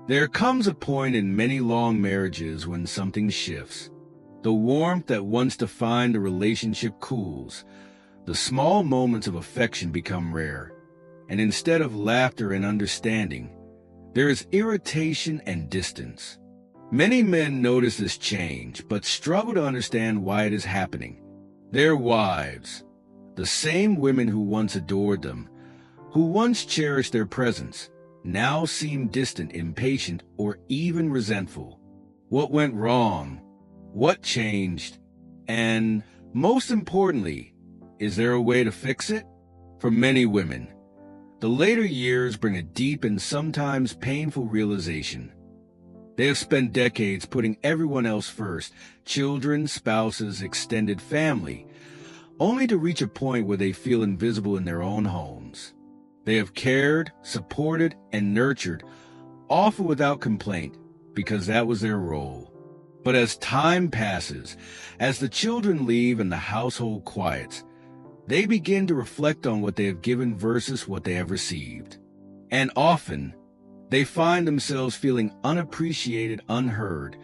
There comes a point in many long marriages when something shifts. The warmth that once defined a relationship cools. The small moments of affection become rare, and instead of laughter and understanding, there is irritation and distance. Many men notice this change, but struggle to understand why it is happening. Their wives, the same women who once adored them, who once cherished their presence, now seem distant, impatient, or even resentful. What went wrong? What changed? And, most importantly, is there a way to fix it? For many women, the later years bring a deep and sometimes painful realization. They have spent decades putting everyone else first, children, spouses, extended family, only to reach a point where they feel invisible in their own homes. They have cared, supported, and nurtured, often without complaint, because that was their role. But as time passes, as the children leave and the household quiets, they begin to reflect on what they have given versus what they have received. And often, they find themselves feeling unappreciated, unheard,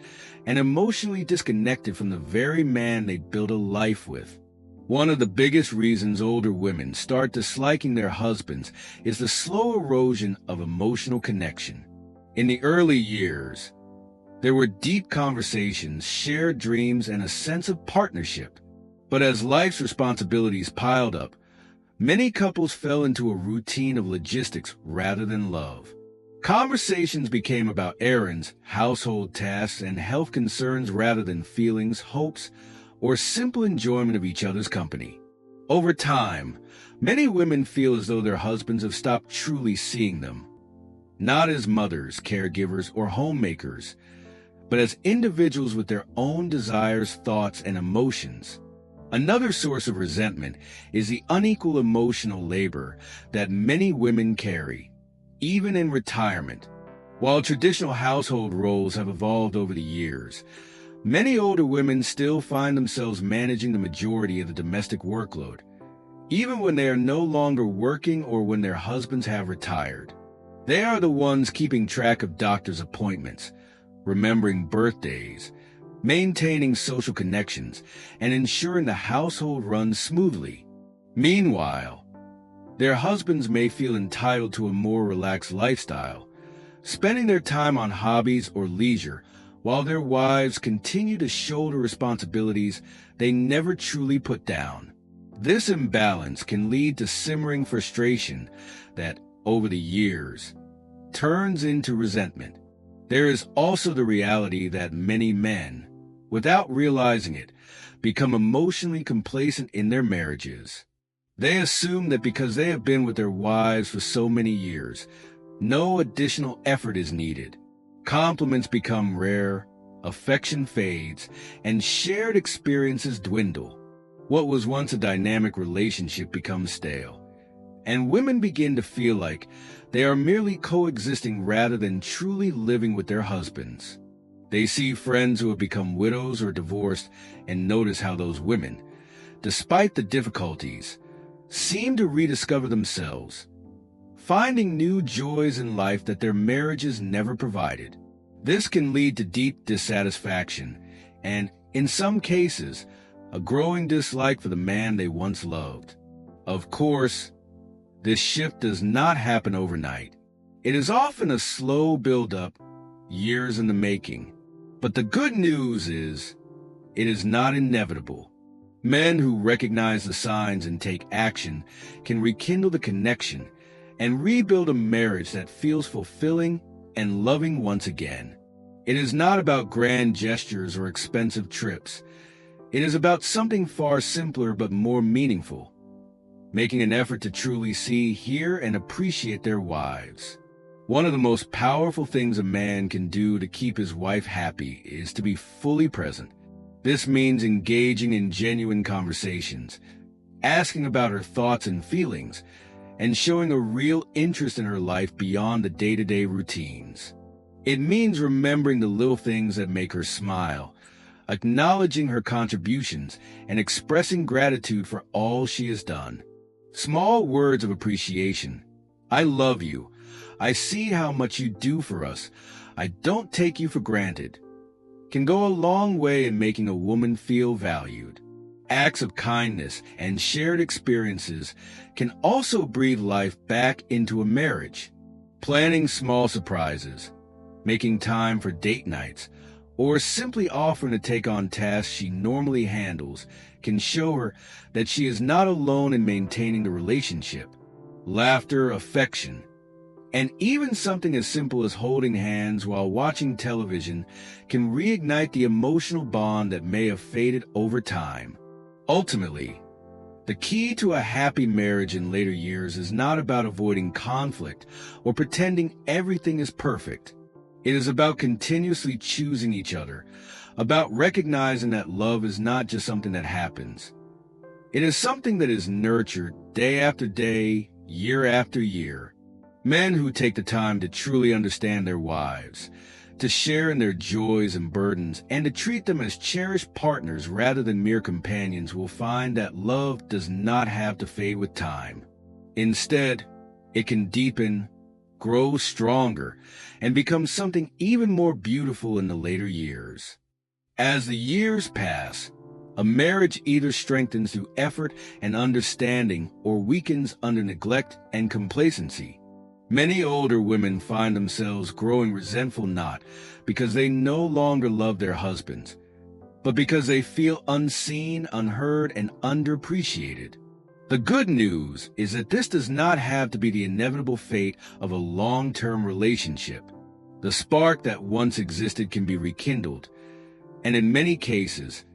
and emotionally disconnected from the very man they built a life with. One of the biggest reasons older women start disliking their husbands is the slow erosion of emotional connection. In the early years, there were deep conversations, shared dreams, and a sense of partnership. But as life's responsibilities piled up, many couples fell into a routine of logistics rather than love. Conversations became about errands, household tasks, and health concerns rather than feelings, hopes, or simple enjoyment of each other's company. Over time, many women feel as though their husbands have stopped truly seeing them, not as mothers, caregivers, or homemakers, but as individuals with their own desires, thoughts, and emotions. Another source of resentment is the unequal emotional labor that many women carry, even in retirement. While traditional household roles have evolved over the years, many older women still find themselves managing the majority of the domestic workload, even when they are no longer working or when their husbands have retired. They are the ones keeping track of doctor's appointments, remembering birthdays, maintaining social connections, and ensuring the household runs smoothly. Meanwhile, their husbands may feel entitled to a more relaxed lifestyle, spending their time on hobbies or leisure, while their wives continue to shoulder responsibilities they never truly put down. This imbalance can lead to simmering frustration that, over the years, turns into resentment. There is also the reality that many men, without realizing it, become emotionally complacent in their marriages. They assume that because they have been with their wives for so many years, no additional effort is needed. Compliments become rare, affection fades, and shared experiences dwindle. What was once a dynamic relationship becomes stale, and women begin to feel like they are merely coexisting rather than truly living with their husbands. They see friends who have become widows or divorced and notice how those women, despite the difficulties, seem to rediscover themselves, finding new joys in life that their marriages never provided. This can lead to deep dissatisfaction and, in some cases, a growing dislike for the man they once loved. Of course, this shift does not happen overnight. It is often a slow build-up, years in the making. But the good news is, it is not inevitable. Men who recognize the signs and take action can rekindle the connection and rebuild a marriage that feels fulfilling and loving once again. It is not about grand gestures or expensive trips. It is about something far simpler but more meaningful, making an effort to truly see, hear, and appreciate their wives. One of the most powerful things a man can do to keep his wife happy is to be fully present. This means engaging in genuine conversations, asking about her thoughts and feelings, and showing a real interest in her life beyond the day-to-day routines. It means remembering the little things that make her smile, acknowledging her contributions, and expressing gratitude for all she has done. Small words of appreciation. I love you. I see how much you do for us. "I don't take you for granted," can go a long way in making a woman feel valued. Acts of kindness and shared experiences can also breathe life back into a marriage. Planning small surprises, making time for date nights, or simply offering to take on tasks she normally handles can show her that she is not alone in maintaining the relationship. Laughter, affection, and even something as simple as holding hands while watching television can reignite the emotional bond that may have faded over time. Ultimately, the key to a happy marriage in later years is not about avoiding conflict or pretending everything is perfect. It is about continuously choosing each other, about recognizing that love is not just something that happens. It is something that is nurtured day after day, year after year. Men who take the time to truly understand their wives, to share in their joys and burdens, and to treat them as cherished partners rather than mere companions will find that love does not have to fade with time. Instead, it can deepen, grow stronger, and become something even more beautiful in the later years. As the years pass, a marriage either strengthens through effort and understanding or weakens under neglect and complacency. Many older women find themselves growing resentful not because they no longer love their husbands, but because they feel unseen, unheard, and underappreciated. The good news is that this does not have to be the inevitable fate of a long-term relationship. The spark that once existed can be rekindled, and in many cases,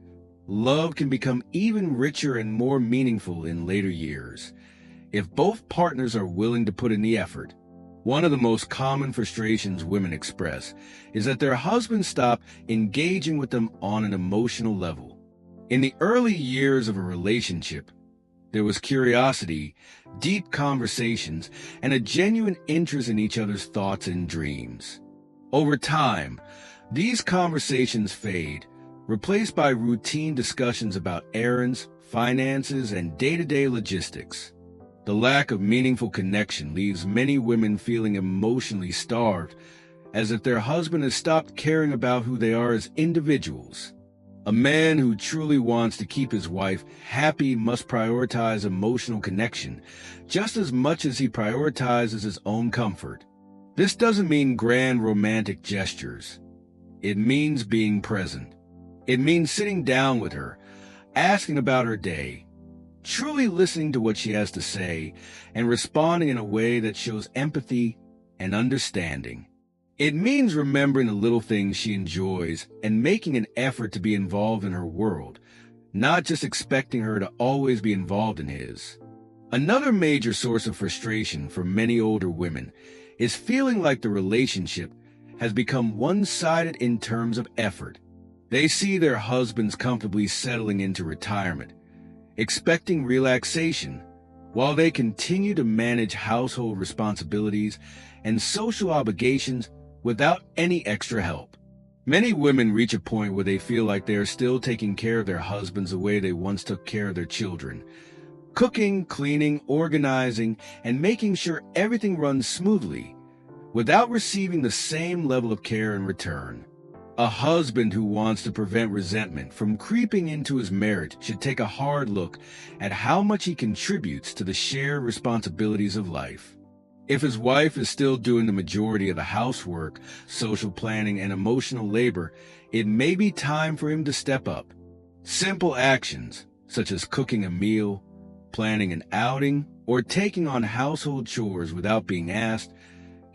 love can become even richer and more meaningful in later years, if both partners are willing to put in the effort. One of the most common frustrations women express is that their husbands stop engaging with them on an emotional level. In the early years of a relationship, there was curiosity, deep conversations, and a genuine interest in each other's thoughts and dreams. Over time, these conversations fade, replaced by routine discussions about errands, finances, and day-to-day logistics. The lack of meaningful connection leaves many women feeling emotionally starved, as if their husband has stopped caring about who they are as individuals. A man who truly wants to keep his wife happy must prioritize emotional connection just as much as he prioritizes his own comfort. This doesn't mean grand romantic gestures. It means being present. It means sitting down with her, asking about her day, truly listening to what she has to say, and responding in a way that shows empathy and understanding. It means remembering the little things she enjoys and making an effort to be involved in her world, not just expecting her to always be involved in his. Another major source of frustration for many older women is feeling like the relationship has become one-sided in terms of effort. They see their husbands comfortably settling into retirement, expecting relaxation, while they continue to manage household responsibilities and social obligations without any extra help. Many women reach a point where they feel like they are still taking care of their husbands the way they once took care of their children, cooking, cleaning, organizing, and making sure everything runs smoothly, without receiving the same level of care in return. A husband who wants to prevent resentment from creeping into his marriage should take a hard look at how much he contributes to the shared responsibilities of life. If his wife is still doing the majority of the housework, social planning, and emotional labor, it may be time for him to step up. Simple actions, such as cooking a meal, planning an outing, or taking on household chores without being asked,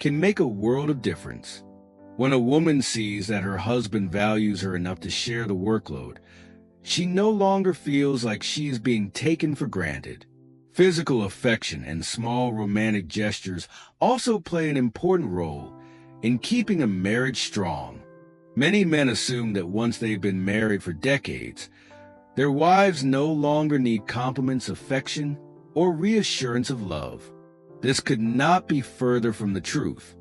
can make a world of difference. When a woman sees that her husband values her enough to share the workload, she no longer feels like she is being taken for granted. Physical affection and small romantic gestures also play an important role in keeping a marriage strong. Many men assume that once they've been married for decades, their wives no longer need compliments, affection, or reassurance of love. This could not be further from the truth.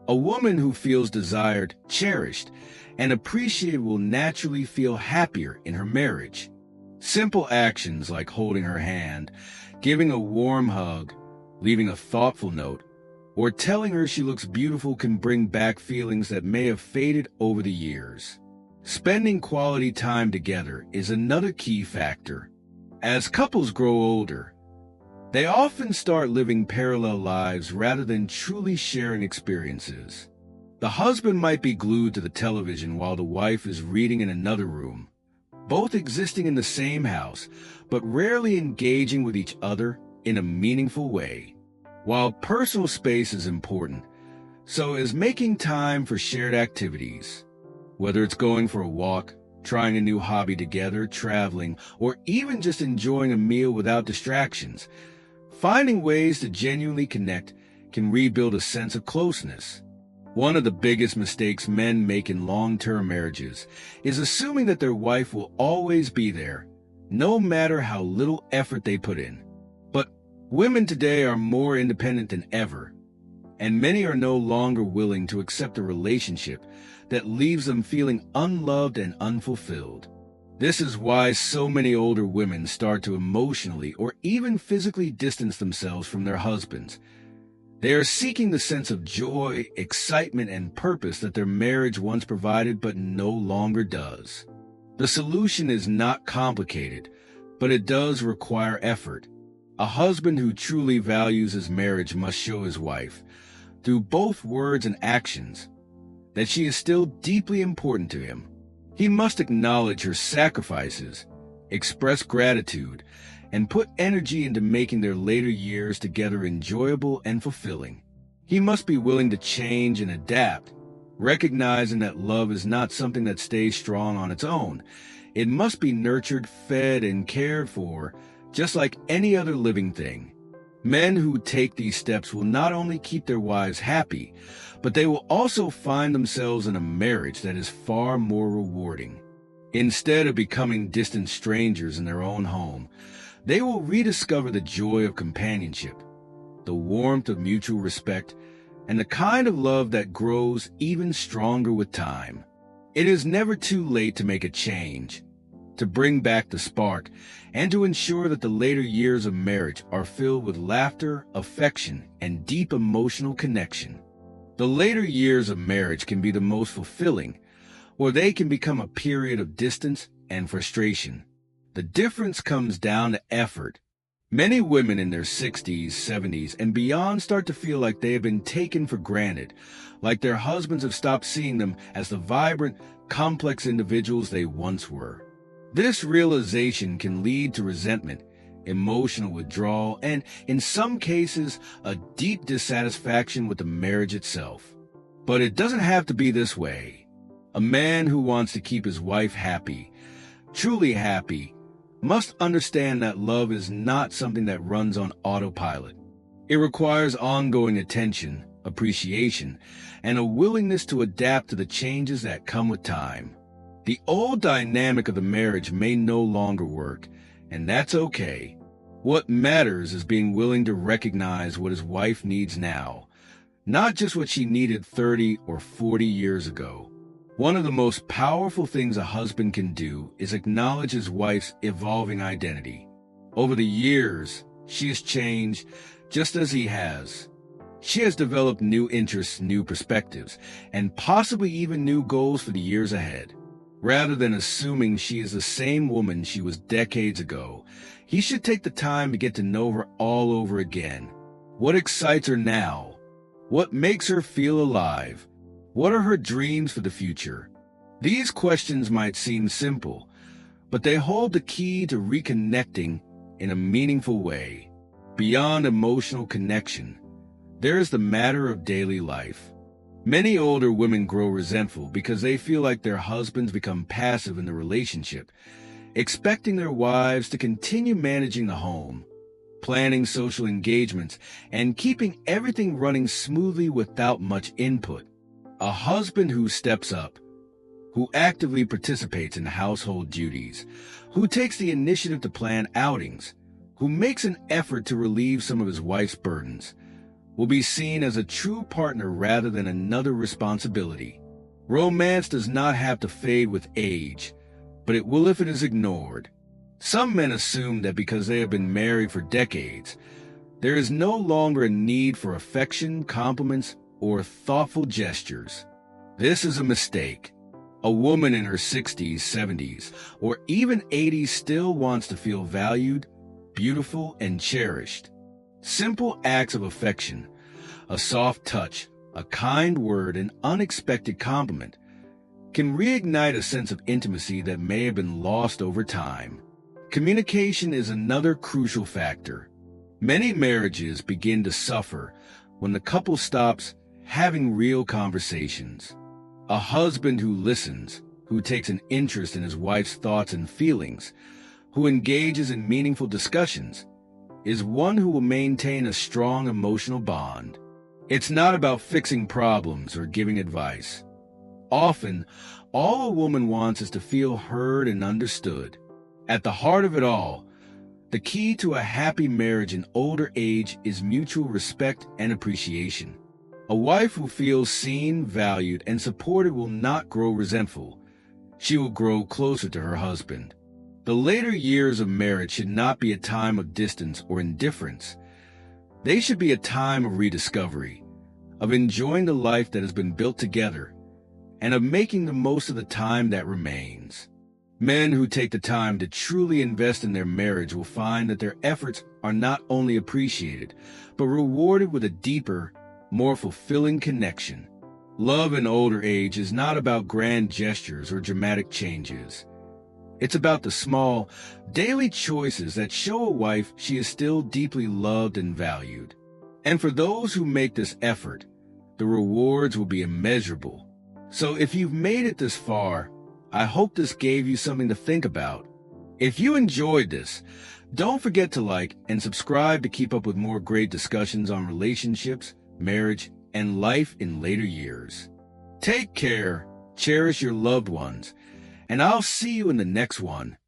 A woman who feels desired, cherished, and appreciated will naturally feel happier in her marriage. Simple actions like holding her hand, giving a warm hug, leaving a thoughtful note, or telling her she looks beautiful can bring back feelings that may have faded over the years. Spending quality time together is another key factor. As couples grow older, they often start living parallel lives rather than truly sharing experiences. The husband might be glued to the television while the wife is reading in another room, both existing in the same house, but rarely engaging with each other in a meaningful way. While personal space is important, so is making time for shared activities. Whether it's going for a walk, trying a new hobby together, traveling, or even just enjoying a meal without distractions, finding ways to genuinely connect can rebuild a sense of closeness. One of the biggest mistakes men make in long-term marriages is assuming that their wife will always be there, no matter how little effort they put in. But women today are more independent than ever, and many are no longer willing to accept a relationship that leaves them feeling unloved and unfulfilled. This is why so many older women start to emotionally or even physically distance themselves from their husbands. They are seeking the sense of joy, excitement, and purpose that their marriage once provided but no longer does. The solution is not complicated, but it does require effort. A husband who truly values his marriage must show his wife, through both words and actions, that she is still deeply important to him. He must acknowledge her sacrifices, express gratitude, and put energy into making their later years together enjoyable and fulfilling. He must be willing to change and adapt, recognizing that love is not something that stays strong on its own. It must be nurtured, fed, and cared for, just like any other living thing. Men who take these steps will not only keep their wives happy, but they will also find themselves in a marriage that is far more rewarding. Instead of becoming distant strangers in their own home, they will rediscover the joy of companionship, the warmth of mutual respect, and the kind of love that grows even stronger with time. It is never too late to make a change, to bring back the spark, and to ensure that the later years of marriage are filled with laughter, affection, and deep emotional connection. The later years of marriage can be the most fulfilling, or they can become a period of distance and frustration. The difference comes down to effort. Many women in their 60s, 70s, and beyond start to feel like they have been taken for granted, like their husbands have stopped seeing them as the vibrant, complex individuals they once were. This realization can lead to resentment, emotional withdrawal, and, in some cases, a deep dissatisfaction with the marriage itself. But it doesn't have to be this way. A man who wants to keep his wife happy, truly happy, must understand that love is not something that runs on autopilot. It requires ongoing attention, appreciation, and a willingness to adapt to the changes that come with time. The old dynamic of the marriage may no longer work, and that's okay. What matters is being willing to recognize what his wife needs now, not just what she needed 30 or 40 years ago. One of the most powerful things a husband can do is acknowledge his wife's evolving identity. Over the years, she has changed just as he has. She has developed new interests, new perspectives, and possibly even new goals for the years ahead. Rather than assuming she is the same woman she was decades ago, he should take the time to get to know her all over again. What excites her now? What makes her feel alive? What are her dreams for the future? These questions might seem simple, but they hold the key to reconnecting in a meaningful way. Beyond emotional connection, there is the matter of daily life. Many older women grow resentful because they feel like their husbands become passive in the relationship, expecting their wives to continue managing the home, planning social engagements, and keeping everything running smoothly without much input. A husband who steps up, who actively participates in household duties, who takes the initiative to plan outings, who makes an effort to relieve some of his wife's burdens, will be seen as a true partner rather than another responsibility. Romance does not have to fade with age, but it will if it is ignored. Some men assume that because they have been married for decades, There is no longer a need for affection, compliments, or thoughtful gestures. This is a mistake. A woman in her 60s, 70s, or even 80s still wants to feel valued, beautiful, and cherished. Simple acts of affection, a soft touch, a kind word, an unexpected compliment, can reignite a sense of intimacy that may have been lost over time. Communication is another crucial factor. Many marriages begin to suffer when the couple stops having real conversations. A husband who listens, who takes an interest in his wife's thoughts and feelings, who engages in meaningful discussions, is one who will maintain a strong emotional bond. It's not about fixing problems or giving advice. Often, all a woman wants is to feel heard and understood. At the heart of it all, the key to a happy marriage in older age is mutual respect and appreciation. A wife who feels seen, valued, and supported will not grow resentful. She will grow closer to her husband. The later years of marriage should not be a time of distance or indifference. They should be a time of rediscovery, of enjoying the life that has been built together, and of making the most of the time that remains. Men who take the time to truly invest in their marriage will find that their efforts are not only appreciated, but rewarded with a deeper, more fulfilling connection. Love in older age is not about grand gestures or dramatic changes. It's about the small, daily choices that show a wife she is still deeply loved and valued. And for those who make this effort, the rewards will be immeasurable. So if you've made it this far, I hope this gave you something to think about. If you enjoyed this, don't forget to like and subscribe to keep up with more great discussions on relationships, marriage, and life in later years. Take care, cherish your loved ones, and I'll see you in the next one.